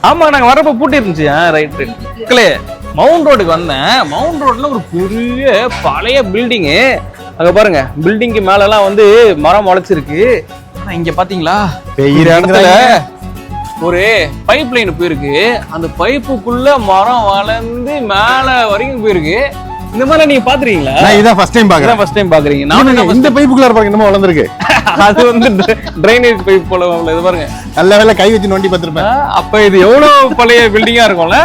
ஆமா நாங்க வரப்ப பூட்டி இருந்துச்சு. ரைட் மக்களே, மவுண்ட் ரோடுக்கு வந்தேன். மவுண்ட் ரோட்ல ஒரு பெரிய பழைய பில்டிங்கு. அங்க பாருங்க, பில்டிங்க்கு மேல எல்லாம் வந்து மரம் முளைச்சிருக்கு. ஆனா இங்க பாத்தீங்களா பெரிய இடத்துல ஒரு பைப் லைன் போயிருக்கு. அந்த பைப்புக்குள்ள மரம் வளர்ந்து மேல வரைக்கும் போயிருக்கு. இந்த மாதிரி நீங்க பாத்துறீங்களா? நான் இதான் ஃபர்ஸ்ட் டைம் பாக்குறேன். ஃபர்ஸ்ட் டைம் பாக்குறீங்க. நான் இந்த பைப்புக்குள்ள பாருங்க என்னமோ வளர்ந்துருக்கு. அது வந்து ட்ரைனேஜ் பைப் போல இது பாருங்க. நல்ல வேளை கை வச்சு நோண்டி பார்த்திருப்பேன். அப்ப இது எவ்வளவு பழைய பில்டிங்கா இருக்கும்ல?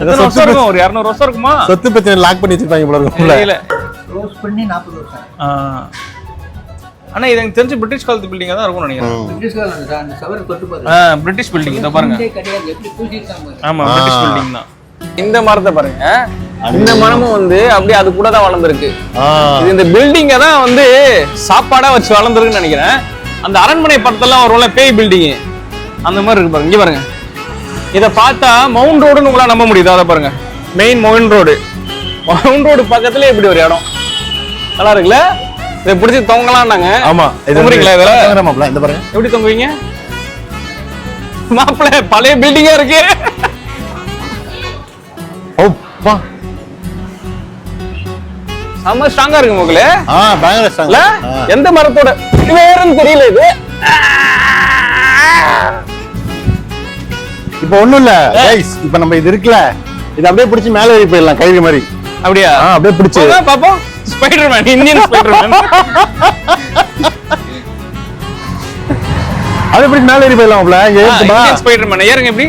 எத்தனை வருஷம் இருக்கும்? ஒரு 200 வருஷம் இருக்குமா? சொத்து பிரச்சனை லாக் பண்ணி வச்சிருப்பாங்க போல இருக்கும்ல. இல்ல க்ளோஸ் பண்ணி 40 வருஷம். ஆனா இது எனக்கு தெரிஞ்சு பிரிட்டிஷ் காலத்து பில்டிங்கா தான் இருக்கும்னு நினைக்கிறேன். பிரிட்டிஷ் காலம் அந்த சவர தொட்டு பாருங்க. பிரிட்டிஷ் பில்டிங் இத பாருங்க. கிடையாது, எப்படி பூசிட்டாங்க. ஆமா, பிரிட்டிஷ் பில்டிங் தான். இந்த மரத்தை பாருங்க. இந்த மரமும் வந்து அப்படியே அது கூட தான் வளர்ந்துருக்கு. இது இந்த பில்டிங்க தான் வந்து சாப்பாடா வச்சு வளர்ந்துருக்குன்னு நினைக்கிறேன். அந்த அரண்மனை படத்தெல்லாம் வரும்ல பேய் பில்டிங், அந்த மாதிரி இருக்கு பாருங்க. இங்க பாருங்க, இதை பார்த்தா மவுண்ட் ரோடுன்னு உங்களால நம்ப முடியுது. அதை பாருங்க, main mount road. Mount road பக்கத்துல இப்படி ஒரு இடம் நல்லா இருக்குல்ல? இதை பிடிச்சி தொங்கலாம்னாங்க. ஆமா, தொங்குறீங்களா இதுல? மாப்ள இந்த பாருங்க. எப்படி தொங்குவீங்க மாப்பிள்ள? பழைய பில்டிங்கா இருக்கு. ஓப்பா, செம்ம ஸ்ட்ராங்கா இருக்கு மக்களே. பயங்கர ஸ்ட்ராங்கா. எந்த மரத்தோட வேறுன்னு தெரியல இது. இப்போ ஒண்ணும் இல்ல கைஸ், இப்போ நம்ம இது இருக்குல, இது அப்படியே பிடிச்சி மேலே ஏறி போயிடலாம் கயிறு மாதிரி. அப்படியா? அப்படியே பிடிச்சி பாப்போம். Spiderman, Indian Spiderman. அது எப்படி மேலே ஏறி போயிடலாம் மாப்ள? இங்க ஏறுமா? ஸ்பைடர்மேன் ஏறுங்க எப்படி?